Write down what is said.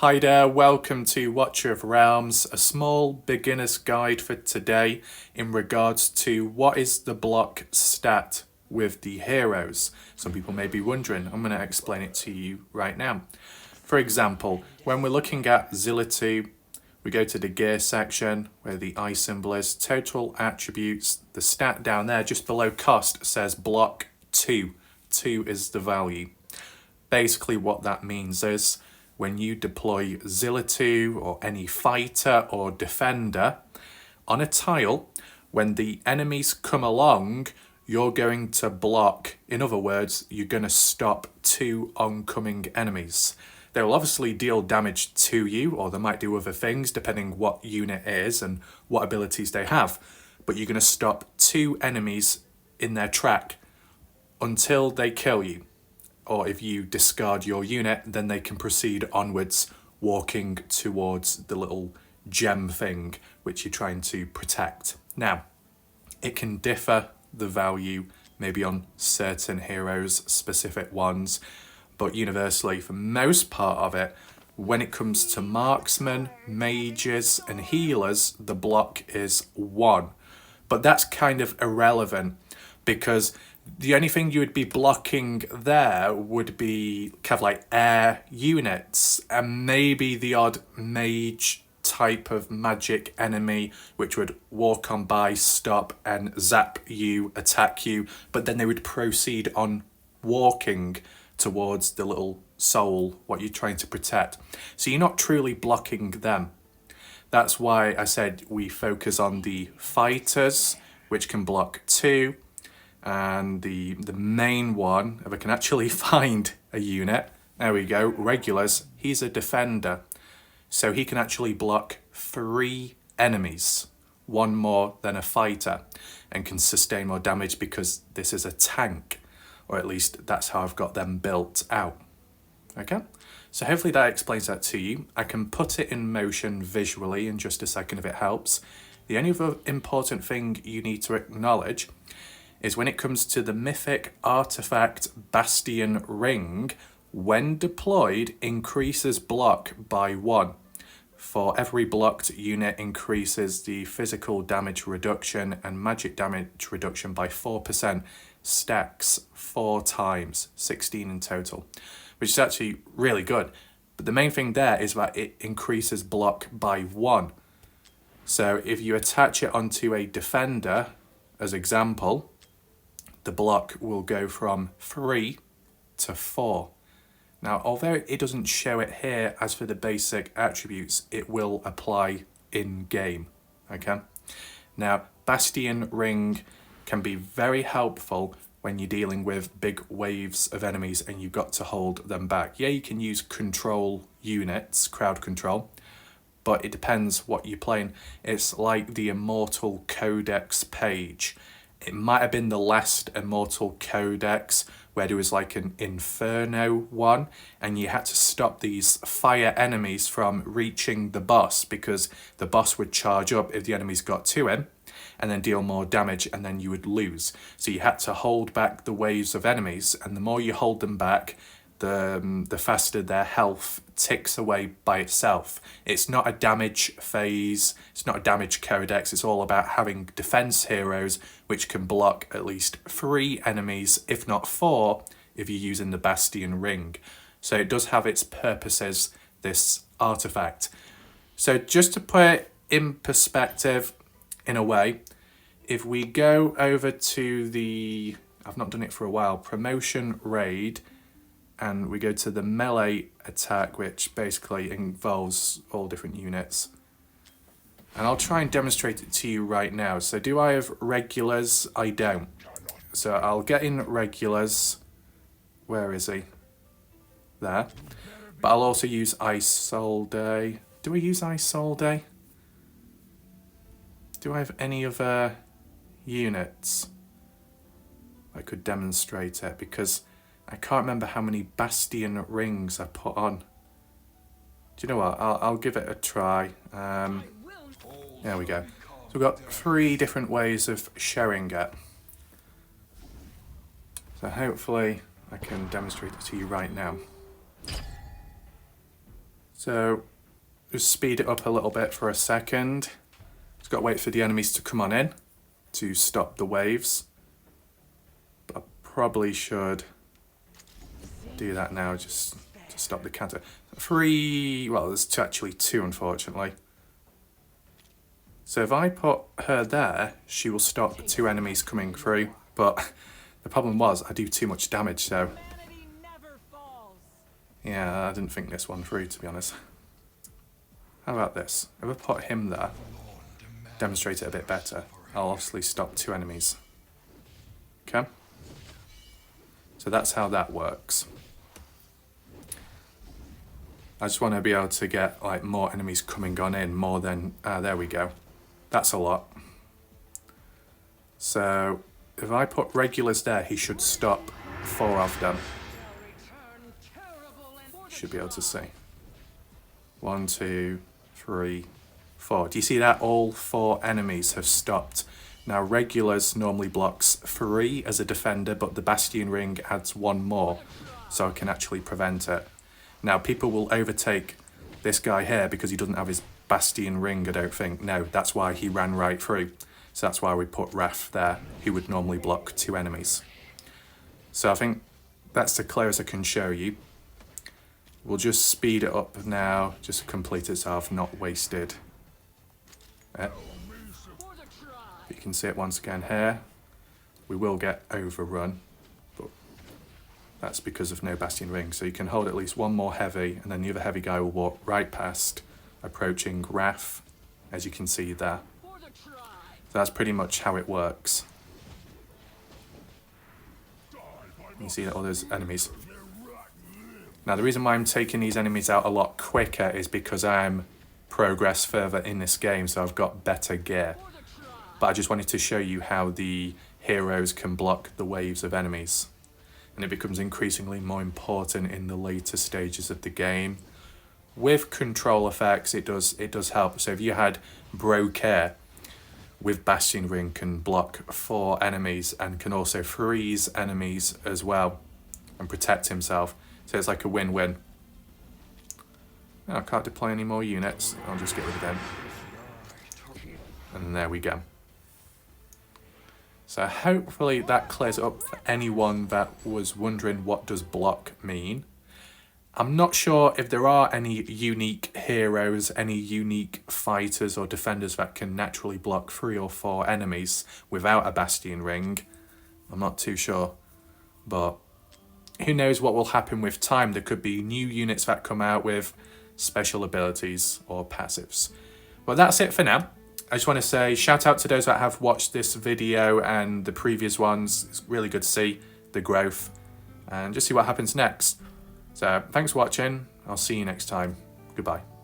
Hi there, welcome to Watcher of Realms, a small beginner's guide for today in regards to what is the block stat with the heroes. Some people may be wondering, I'm going to explain it to you right now. For example, when we're looking at Zilla 2, we go to the gear section where the I symbol is, total attributes, the stat down there just below cost says block 2. 2 is the value. Basically what that means is when you deploy Zilla 2 or any fighter or defender on a tile, when the enemies come along, you're going to block. In other words, you're going to stop 2 oncoming enemies. They will obviously deal damage to you, or they might do other things depending what unit it is and what abilities they have. But you're going to stop 2 enemies in their track until they kill you. Or if you discard your unit, then they can proceed onwards, walking towards the little gem thing which you're trying to protect. Now, it can differ, the value, maybe on certain heroes, specific ones, but universally, for most part of it, when it comes to marksmen, mages, and healers, the block is 1. But that's kind of irrelevant because the only thing you would be blocking there would be kind of like air units and maybe the odd mage type of magic enemy which would walk on by, stop and zap you, attack you, but then they would proceed on walking towards the little soul, what you're trying to protect. So you're not truly blocking them. That's why I said we focus on the fighters, which can block 2. And the main one, if I can actually find a unit, there we go, regulars, he's a defender. So he can actually block 3 enemies, 1 more than a fighter, and can sustain more damage because this is a tank, or at least that's how I've got them built out. Okay, so hopefully that explains that to you. I can put it in motion visually in just a second if it helps. The only other important thing you need to acknowledge is when it comes to the mythic artifact Bastion Ring, when deployed, increases block by 1. For every blocked unit, increases the physical damage reduction and magic damage reduction by 4%, stacks 4 times, 16 in total, which is actually really good. But the main thing there is that it increases block by 1. So if you attach it onto a defender, as example, the block will go from 3 to 4. Now, although it doesn't show it here as for the basic attributes, it will apply in game, okay? Now, Bastion Ring can be very helpful when you're dealing with big waves of enemies and you've got to hold them back. Yeah, you can use control units, crowd control, but it depends what you're playing. It's like the Immortal Codex page. It might have been the last Immortal Codex where there was like an Inferno one and you had to stop these fire enemies from reaching the boss because the boss would charge up if the enemies got to him and then deal more damage and then you would lose. So you had to hold back the waves of enemies, and the more you hold them back, the faster their health ticks away by itself. It's not a damage phase, it's not a damage codex, it's all about having defense heroes which can block at least 3 enemies, if not 4, if you're using the Bastion Ring. So it does have its purposes, this artifact. So just to put it in perspective, in a way, if we go over to the, I've not done it for a while, promotion raid, and we go to the melee attack, which basically involves all different units. And I'll try and demonstrate it to you right now. So do I have regulars? I don't. So I'll get in regulars. Where is he? There. But I'll also use Isolde. Do we use Isolde? Do I have any other units I could demonstrate it? Because I can't remember how many Bastion Rings I put on. Do you know what? I'll give it a try. There we go. So we've got 3 different ways of showing it. So hopefully I can demonstrate it to you right now. So just speed it up a little bit for a second. Just got to wait for the enemies to come on in to stop the waves. But I probably should do that now just to stop the counter. 3, well, there's actually 2 unfortunately. So if I put her there, she will stop 2 enemies coming through. But the problem was I do too much damage, so yeah, I didn't think this one through, to be honest. How about this? If I put him there, demonstrate it a bit better, I'll obviously stop 2 enemies. Okay? So that's how that works. I just want to be able to get like more enemies coming on in, more than, there we go. That's a lot. So if I put regulars there, he should stop 4 of them. Should be able to see. 1, 2, 3, 4. Do you see that? All 4 enemies have stopped. Now regulars normally blocks 3 as a defender, but the Bastion Ring adds 1 more, so I can actually prevent it. Now people will overtake this guy here because he doesn't have his Bastion Ring, I don't think. No, that's why he ran right through. So that's why we put Raf there. He would normally block 2 enemies. So I think that's as clear as I can show you. We'll just speed it up now, just to complete itself, not wasted. You can see it once again here. We will get overrun, but that's because of no Bastion Ring. So you can hold at least 1 more heavy, and then the other heavy guy will walk right past, approaching Raf, as you can see there. So that's pretty much how it works. You see all those enemies. Now the reason why I'm taking these enemies out a lot quicker is because I'm progress further in this game, so I've got better gear. But I just wanted to show you how the heroes can block the waves of enemies. And it becomes increasingly more important in the later stages of the game. With control effects, it does help. So if you had Broker with Bastion Ring, can block 4 enemies and can also freeze enemies as well and protect himself. So it's like a win-win. Oh, I can't deploy any more units. I'll just get rid of them. And there we go. So hopefully that clears up for anyone that was wondering what does block mean. I'm not sure if there are any unique heroes, any unique fighters or defenders that can naturally block 3 or 4 enemies without a Bastion Ring. I'm not too sure, but who knows what will happen with time. There could be new units that come out with special abilities or passives. Well, that's it for now. I just want to say shout out to those that have watched this video and the previous ones. It's really good to see the growth and just see what happens next. So thanks for watching. I'll see you next time. Goodbye.